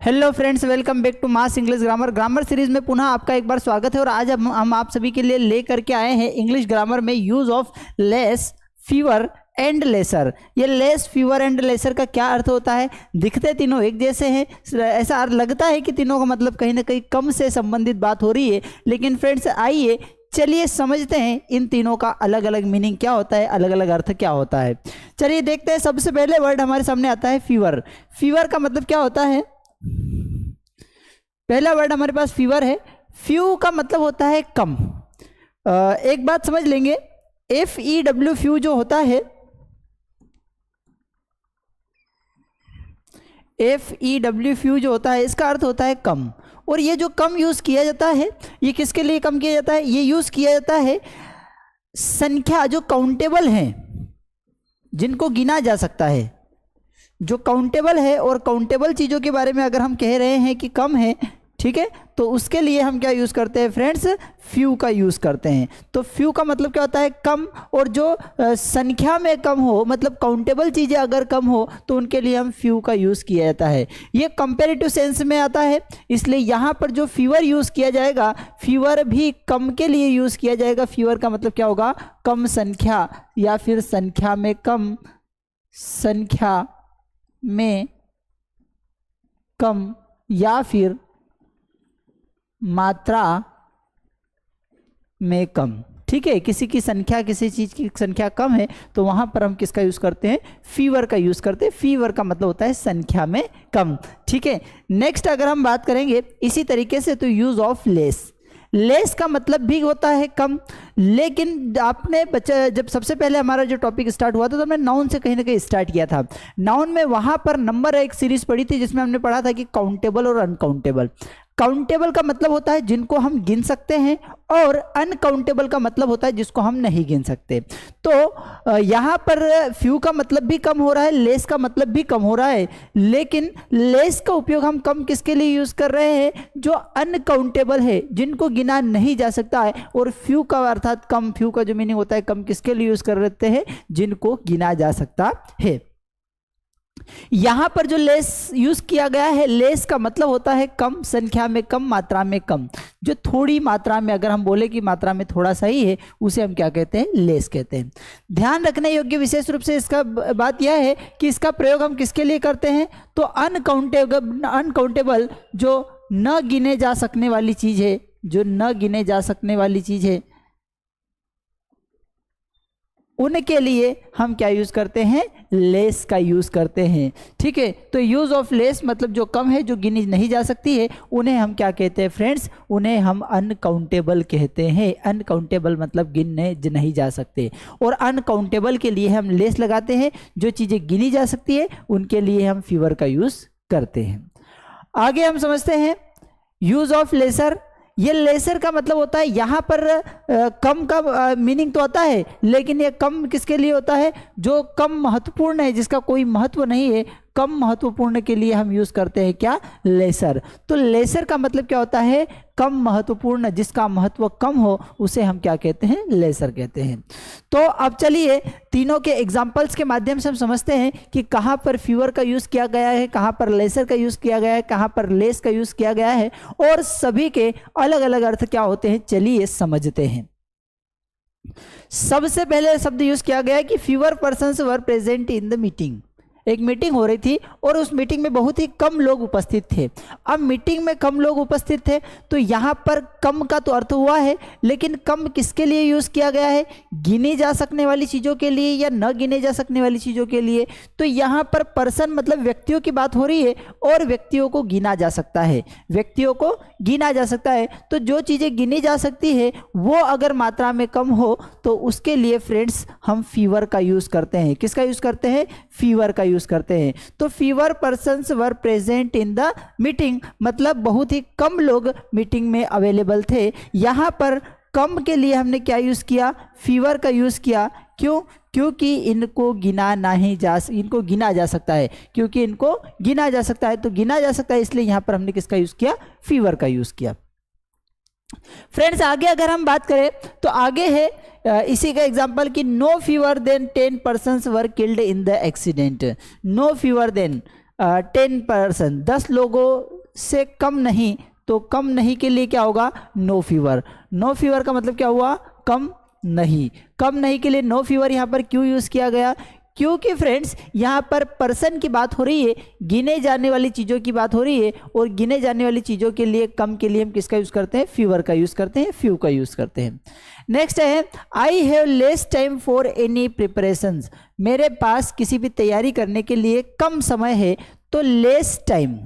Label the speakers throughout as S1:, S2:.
S1: Hello friends, welcome back to mass English grammar series में पुनः आपका एक बार स्वागत है। और आज हम आप सभी के लिए लेकर के आए हैं इंग्लिश ग्रामर में use of less, fever and lesser. ये लेस, फीवर एंड लेसर का क्या अर्थ होता है? दिखते तीनों एक जैसे हैं, ऐसा लगता है कि तीनों का मतलब कहीं ना कहीं कम से संबंधित बात हो रही है, लेकिन फ्रेंड्स आइए चलिए समझते हैं इन तीनों का अलग अलग मीनिंग क्या होता है, अलग अलग अर्थ क्या होता है। चलिए देखते हैं। सबसे पहले वर्ड हमारे सामने आता है फीवर। फीवर का मतलब क्या होता है? पहला वर्ड हमारे पास फीवर है। फ्यू का मतलब होता है कम। एक बात समझ लेंगे, FEW फ्यू जो होता है, FEW फ्यू जो होता है इसका अर्थ होता है कम। और ये जो कम यूज किया जाता है, ये किसके लिए कम किया जाता है? ये यूज किया जाता है संख्या जो काउंटेबल है, जिनको गिना जा सकता है, जो काउंटेबल है। और काउंटेबल चीज़ों के बारे में अगर हम कह रहे हैं कि कम है, ठीक है, तो उसके लिए हम क्या यूज़ करते हैं फ्रेंड्स? फ्यू का यूज़ करते हैं। तो फ्यू का मतलब क्या होता है? कम। और जो संख्या में कम हो, मतलब काउंटेबल चीज़ें अगर कम हो, तो उनके लिए हम फ्यू का यूज़ किया जाता है। ये कंपैरेटिव सेंस में आता है, इसलिए यहाँ पर जो फीवर यूज़ किया जाएगा, फीवर भी कम के लिए यूज़ किया जाएगा। फीवर का मतलब क्या होगा? कम संख्या, या फिर संख्या में कम, संख्या में कम, या फिर मात्रा में कम। ठीक है, किसी की संख्या, किसी चीज की संख्या कम है, तो वहां पर हम किसका यूज करते हैं? फीवर का यूज करते हैं। फीवर का मतलब होता है संख्या में कम। ठीक है, नेक्स्ट अगर हम बात करेंगे इसी तरीके से, तो यूज ऑफ लेस। लेस का मतलब भी होता है कम, लेकिन आपने बच्चा जब सबसे पहले हमारा जो टॉपिक स्टार्ट हुआ था, तो हमने नाउन से कहीं ना कहीं स्टार्ट किया था। नाउन में वहां पर नंबर एक सीरीज पढ़ी थी, जिसमें हमने पढ़ा था कि काउंटेबल और अनकाउंटेबल। काउंटेबल का मतलब होता है जिनको हम गिन सकते हैं, और अनकाउंटेबल का मतलब होता है जिसको हम नहीं गिन सकते। तो यहाँ पर फ्यू का मतलब भी कम हो रहा है, लेस का मतलब भी कम हो रहा है, लेकिन लेस का उपयोग हम कम किसके लिए यूज कर रहे हैं? जो अनकाउंटेबल है, जिनको गिना नहीं जा सकता है। और फ्यू का अर्थात कम, फ्यू का जो मीनिंग होता है कम, किसके लिए यूज कर लेते हैं? जिनको गिना जा सकता है। यहां पर जो लेस यूज किया गया है, लेस का मतलब होता है कम, संख्या में कम, मात्रा में कम। जो थोड़ी मात्रा में, अगर हम बोले कि मात्रा में थोड़ा सा ही है, उसे हम क्या कहते हैं? लेस कहते हैं। ध्यान रखने योग्य विशेष रूप से इसका बात यह है कि इसका प्रयोग हम किसके लिए करते हैं? तो अनकाउंटेबल जो न गिने जा सकने वाली चीज है, जो न गिने जा सकने वाली चीज है, उनके लिए हम क्या यूज करते हैं? लेस का यूज करते हैं। ठीक है, तो यूज ऑफ लेस मतलब जो कम है, जो गिनी नहीं जा सकती है, उन्हें हम क्या कहते हैं फ्रेंड्स? उन्हें हम अनकाउंटेबल कहते हैं। अनकाउंटेबल मतलब गिनने नहीं जा सकते, और अनकाउंटेबल के लिए हम लेस लगाते हैं। जो चीजें गिनी जा सकती है, उनके लिए हम फीवर का यूज करते हैं। आगे हम समझते हैं यूज ऑफ लेसर। ये लेसर का मतलब होता है, यहाँ पर कम का मीनिंग तो आता है, लेकिन ये कम किसके लिए होता है? जो कम महत्वपूर्ण है, जिसका कोई महत्व नहीं है, कम महत्वपूर्ण के लिए हम यूज करते हैं क्या? लेसर। तो लेसर का मतलब क्या होता है? कम महत्वपूर्ण, जिसका महत्व कम हो, उसे हम क्या कहते हैं? लेसर कहते हैं। तो अब चलिए तीनों के एग्जाम्पल्स के माध्यम से हम समझते हैं कि कहाँ पर फीवर का यूज किया गया है, कहाँ पर लेसर का यूज किया गया है, कहाँ पर लेस का यूज किया गया है, और सभी के अलग अलग अर्थ क्या होते हैं। चलिए समझते हैं। सबसे पहले शब्द यूज किया गया है कि fever persons were present in the meeting. एक मीटिंग हो रही थी और उस मीटिंग में बहुत ही कम लोग उपस्थित थे। अब मीटिंग में कम लोग उपस्थित थे, तो यहाँ पर कम का तो अर्थ हुआ है, लेकिन कम किसके लिए यूज किया गया है? गिनी जा सकने वाली चीजों के लिए या न गिने जा सकने वाली चीजों के लिए। तो यहाँ पर पर्सन मतलब व्यक्तियों की बात हो रही है, और व्यक्तियों को गिना जा सकता है, व्यक्तियों को गिना जा सकता है। तो जो चीजें गिनी जा सकती है, वो अगर मात्रा में कम हो, तो उसके लिए फ्रेंड्स हम फीवर का यूज करते हैं। किसका यूज करते हैं? फीवर का यूज करते हैं। तो fever persons were present in the meeting मतलब बहुत ही कम लोग मीटिंग में अवेलेबल थे। यहां पर कम के लिए हमने क्या यूज किया? फीवर का यूज किया। क्यों? क्योंकि इनको गिना जा सकता है, क्योंकि इनको गिना जा सकता है, तो गिना जा सकता है, इसलिए यहां पर हमने किसका यूज किया? फीवर का यूज किया। फ्रेंड्स आगे अगर हम बात करें, तो आगे है इसी का एग्जांपल कि no fewer than 10 persons were killed in the accident. No fewer than 10%, 10 लोगों से कम नहीं, तो कम नहीं के लिए क्या होगा, नो फीवर। नो फीवर का मतलब क्या हुआ, कम नहीं। कम नहीं के लिए नो फीवर यहाँ पर क्यों यूज किया गया, क्योंकि फ्रेंड्स यहाँ पर पर्सन की बात हो रही है, गिने जाने वाली चीज़ों की बात हो रही है, और गिने जाने वाली चीज़ों के लिए कम के लिए हम किसका यूज़ करते हैं, फीवर का यूज़ करते हैं, फ्यू का यूज़ करते हैं। नेक्स्ट है I have less time for any preparations, मेरे पास किसी भी तैयारी करने के लिए कम समय है, तो लेस टाइम,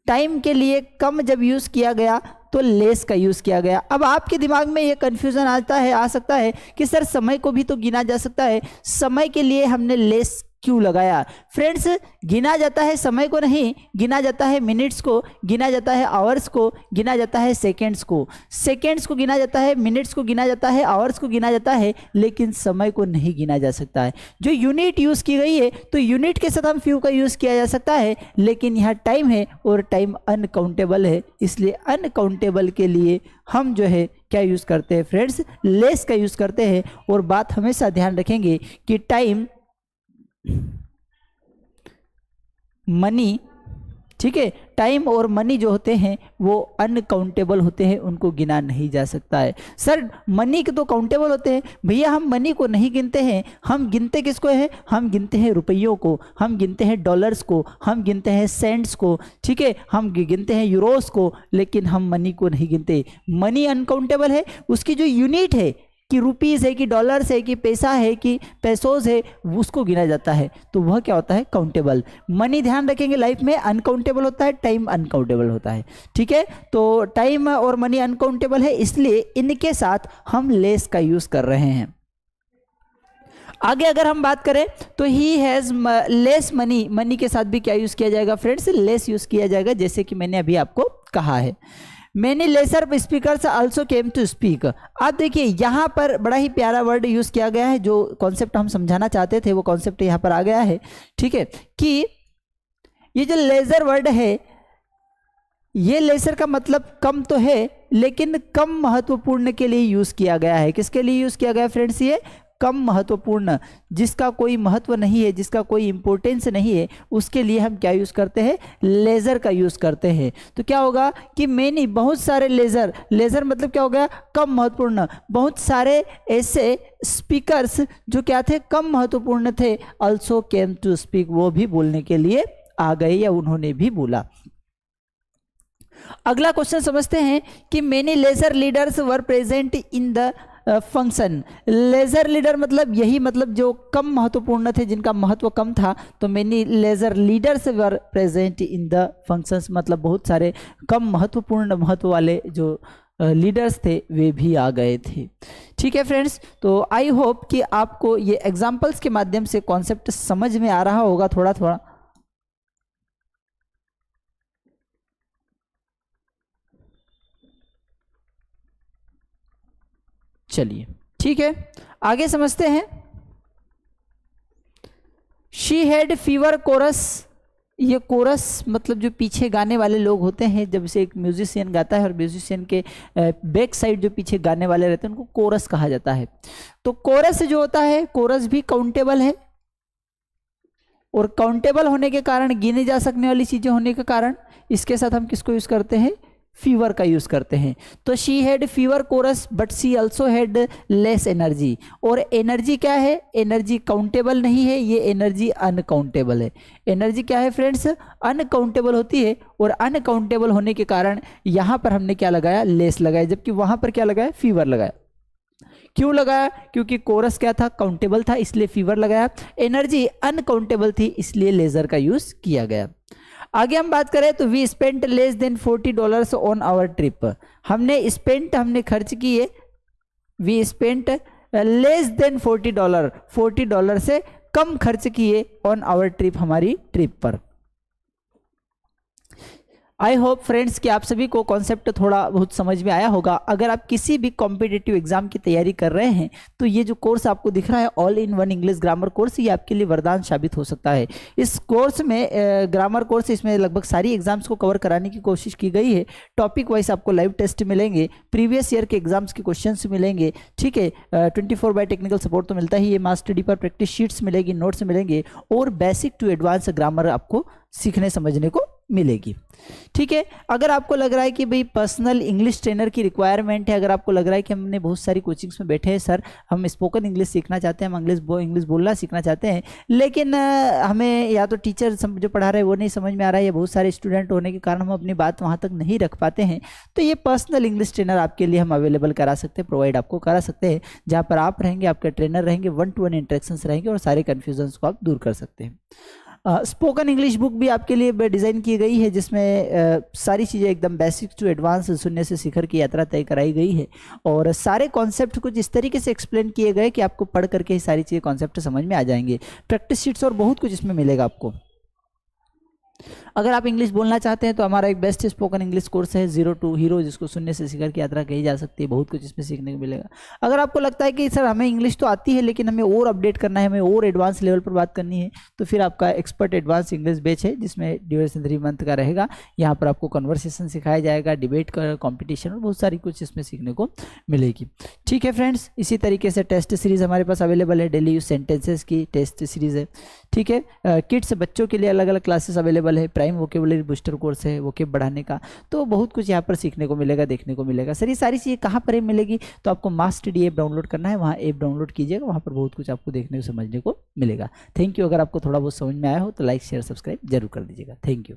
S1: टाइम के लिए कम जब यूज़ किया गया तो लेस का यूज़ किया गया। अब आपके दिमाग में ये कन्फ्यूज़न आ सकता है कि सर समय को भी तो गिना जा सकता है, समय के लिए हमने लेस क्यों लगाया। फ्रेंड्स, गिना जाता है समय को नहीं, गिना जाता है मिनट्स को, गिना जाता है आवर्स को, गिना जाता है सेकेंड्स को, सेकेंड्स को गिना जाता है, मिनट्स को गिना जाता है, आवर्स को गिना जाता है, लेकिन समय को नहीं गिना जा सकता है। जो यूनिट यूज़ की गई है तो यूनिट के साथ हम फ्यू का यूज़ किया जा सकता है, लेकिन यहाँ टाइम है और टाइम अनकाउंटेबल है, इसलिए अनकाउंटेबल के लिए हम जो है क्या यूज़ करते हैं फ्रेंड्स, लेस का यूज़ करते हैं। और बात हमेशा ध्यान रखेंगे कि टाइम, मनी, ठीक है, टाइम और मनी जो होते हैं वो अनकाउंटेबल होते हैं, उनको गिना नहीं जा सकता है। सर मनी के तो काउंटेबल होते हैं, भैया हम मनी को नहीं गिनते हैं, हम गिनते किसको हैं, हम गिनते हैं रुपयों को, हम गिनते हैं डॉलर्स को, हम गिनते हैं सेंट्स को, ठीक है, हम गिनते हैं यूरोस को, लेकिन हम मनी को नहीं गिनते। मनी अनकाउंटेबल है, उसकी जो यूनिट है कि रुपीज़ है कि डॉलर्स है कि पैसा है कि पैसोज है, उसको गिना जाता है, तो वह क्या होता है, काउंटेबल। मनी ध्यान रखेंगे लाइफ में अनकाउंटेबल होता है, टाइम अनकाउंटेबल होता है, ठीक है। तो टाइम और मनी अनकाउंटेबल है, इसलिए इनके साथ हम लेस का यूज़ कर रहे हैं। आगे अगर हम बात करें तो he has less money, money के साथ भी क्या यूज़ किया जाएगा फ्रेंड्स, लेस यूज़ किया जाएगा, जैसे कि मैंने अभी आपको कहा है। Many lesser speakers also came to speak. अब देखिए यहाँ पर बड़ा ही प्यारा वर्ड यूज़ किया गया है, जो कॉन्सेप्ट हम समझाना चाहते थे वो कॉन्सेप्ट यहाँ पर आ गया है, ठीक है, कि ये जो लेजर वर्ड है, ये लेसर का मतलब कम तो है, लेकिन कम महत्वपूर्ण के लिए यूज़ किया गया है। किसके लिए यूज़ किया गया फ्रेंड्स, ये कम महत्वपूर्ण, जिसका कोई महत्व नहीं है, जिसका कोई इंपॉर्टेंस नहीं है, उसके लिए हम क्या यूज़ करते हैं, लेज़र का यूज़ करते हैं। तो क्या होगा कि मैंने बहुत सारे लेज़र, लेज़र मतलब क्या हो गया, कम महत्वपूर्ण, बहुत सारे ऐसे स्पीकर्स जो क्या थे, कम महत्वपूर्ण थे, ऑल्सो केम टू स्पीक, वो भी बोलने के लिए आ गए या उन्होंने भी बोला। अगला क्वेश्चन समझते हैं कि many lesser leaders were present in the function. Lesser leader मतलब यही, मतलब जो कम महत्वपूर्ण थे, जिनका महत्व कम था, तो many lesser leaders were present in the functions, मतलब बहुत सारे कम महत्वपूर्ण, महत्व वाले जो लीडर्स थे वे भी आ गए थे। ठीक है फ्रेंड्स, तो आई होप कि आपको ये एग्जाम्पल्स के माध्यम से कॉन्सेप्ट समझ में आ रहा होगा थोड़ा थोड़ा। चलिए ठीक है, आगे समझते हैं। शी हैड फीवर कोरस, ये कोरस मतलब जो पीछे गाने वाले लोग होते हैं, जब से एक म्यूजिशियन गाता है और म्यूजिशियन के बैक साइड जो पीछे गाने वाले रहते हैं उनको कोरस कहा जाता है। तो कोरस जो होता है, कोरस भी काउंटेबल है, और काउंटेबल होने के कारण, गिने जा सकने वाली चीजें होने के कारण, इसके साथ हम किसको यूज करते हैं, फीवर का यूज करते हैं। तो she had fewer courses but she also had less energy. और एनर्जी क्या है, एनर्जी काउंटेबल नहीं है, ये एनर्जी अनकाउंटेबल है। एनर्जी क्या है फ्रेंड्स, अनकाउंटेबल होती है, और अनकाउंटेबल होने के कारण यहाँ पर हमने क्या लगाया, लेस लगाया, जबकि वहां पर क्या लगाया, फीवर लगाया। क्यों लगाया, क्योंकि कोरस क्या था, काउंटेबल था, इसलिए फीवर लगाया। एनर्जी अनकाउंटेबल थी, इसलिए लेजर का यूज किया गया। आगे हम बात करें तो we spent less than $40 on our trip. हमने स्पेंट, हमने खर्च किए, वी स्पेंट लेस देन $40, $40 से कम खर्च किए ऑन आवर ट्रिप, हमारी ट्रिप पर। आई होप फ्रेंड्स कि आप सभी को कॉन्सेप्ट थोड़ा बहुत समझ में आया होगा। अगर आप किसी भी कॉम्पिटिटिव एग्जाम की तैयारी कर रहे हैं तो ये जो कोर्स आपको दिख रहा है all in one English grammar course, ये आपके लिए वरदान साबित हो सकता है। इस कोर्स में ग्रामर कोर्स, इसमें लगभग सारी एग्जाम्स को कवर कराने की कोशिश की गई है। टॉपिक वाइज आपको लाइव टेस्ट मिलेंगे, प्रीवियस ईयर के एग्जाम्स के क्वेश्चन मिलेंगे, ठीक है। 24/7 टेक्निकल सपोर्ट तो मिलता ही है, मास स्टडी पर प्रैक्टिस शीट्स मिलेगी, नोट्स मिलेंगे और बेसिक टू एडवांस ग्रामर आपको सीखने समझने को मिलेगी, ठीक है। अगर आपको लग रहा है कि भाई पर्सनल इंग्लिश ट्रेनर की रिक्वायरमेंट है, अगर आपको लग रहा है कि हमने बहुत सारी कोचिंग्स में बैठे हैं सर, हम स्पोकन इंग्लिश सीखना चाहते हैं, हम इंग्लिश बोलना सीखना चाहते हैं, लेकिन हमें या तो टीचर जो पढ़ा रहे हैं वो नहीं समझ में आ रहा है, या बहुत सारे स्टूडेंट होने के कारण हम अपनी बात वहाँ तक नहीं रख पाते हैं, तो ये पर्सनल इंग्लिश ट्रेनर आपके लिए हम अवेलेबल करा सकते हैं, प्रोवाइड आपको करा सकते हैं, जहाँ पर आप रहेंगे, आपके ट्रेनर रहेंगे, 1-to-1 इंटरेक्शंस रहेंगे और सारे कन्फ्यूजन्स को आप दूर कर सकते हैं। स्पोकन इंग्लिश बुक भी आपके लिए डिज़ाइन की गई है, जिसमें सारी चीज़ें एकदम बेसिक टू एडवांस शून्य से शिखर की यात्रा तय कराई गई है और सारे कॉन्सेप्ट कुछ इस तरीके से एक्सप्लेन किए गए कि आपको पढ़ करके ही सारी चीज़ें कॉन्सेप्ट समझ में आ जाएंगे। प्रैक्टिस शीट्स और बहुत कुछ इसमें मिलेगा आपको। अगर आप इंग्लिश बोलना चाहते हैं तो हमारा एक बेस्ट स्पोकन इंग्लिश कोर्स है 0 to हीरो, जिसको शून्य से शिखर की यात्रा कही जा सकती है, बहुत कुछ इसमें सीखने को मिलेगा। अगर आपको लगता है कि सर हमें इंग्लिश तो आती है लेकिन हमें और अपडेट करना है, हमें और एडवांस लेवल पर बात करनी है, तो फिर आपका एक्सपर्ट एडवांस इंग्लिश बैच है, जिसमें ड्यूरेशन 3 मंथ का रहेगा। यहाँ पर आपको कन्वर्सेशन सिखाया जाएगा, डिबेट का कॉम्पिटिशन और बहुत सारी कुछ इसमें सीखने को मिलेगी, ठीक है फ्रेंड्स। इसी तरीके से टेस्ट सीरीज हमारे पास अवेलेबल है, डेली यूज सेंटेंसेस की टेस्ट सीरीज है, ठीक है। किड्स बच्चों के लिए अलग अलग क्लासेस अवेलेबल है, प्राइम वोकेबुलरी बूस्टर कोर्स है वोकेब बढ़ाने का, तो बहुत कुछ यहाँ पर सीखने को मिलेगा, देखने को मिलेगा। सर ये सारी चीज़ें कहाँ पर मिलेगी, तो आपको मास स्टडी ऐप डाउनलोड करना है, वहाँ ऐप डाउनलोड कीजिएगा, वहाँ पर बहुत कुछ आपको देखने को समझने को मिलेगा। Thank you. अगर आपको थोड़ा बहुत समझ में आया हो तो लाइक शेयर सब्सक्राइब जरूर कर दीजिएगा। Thank you.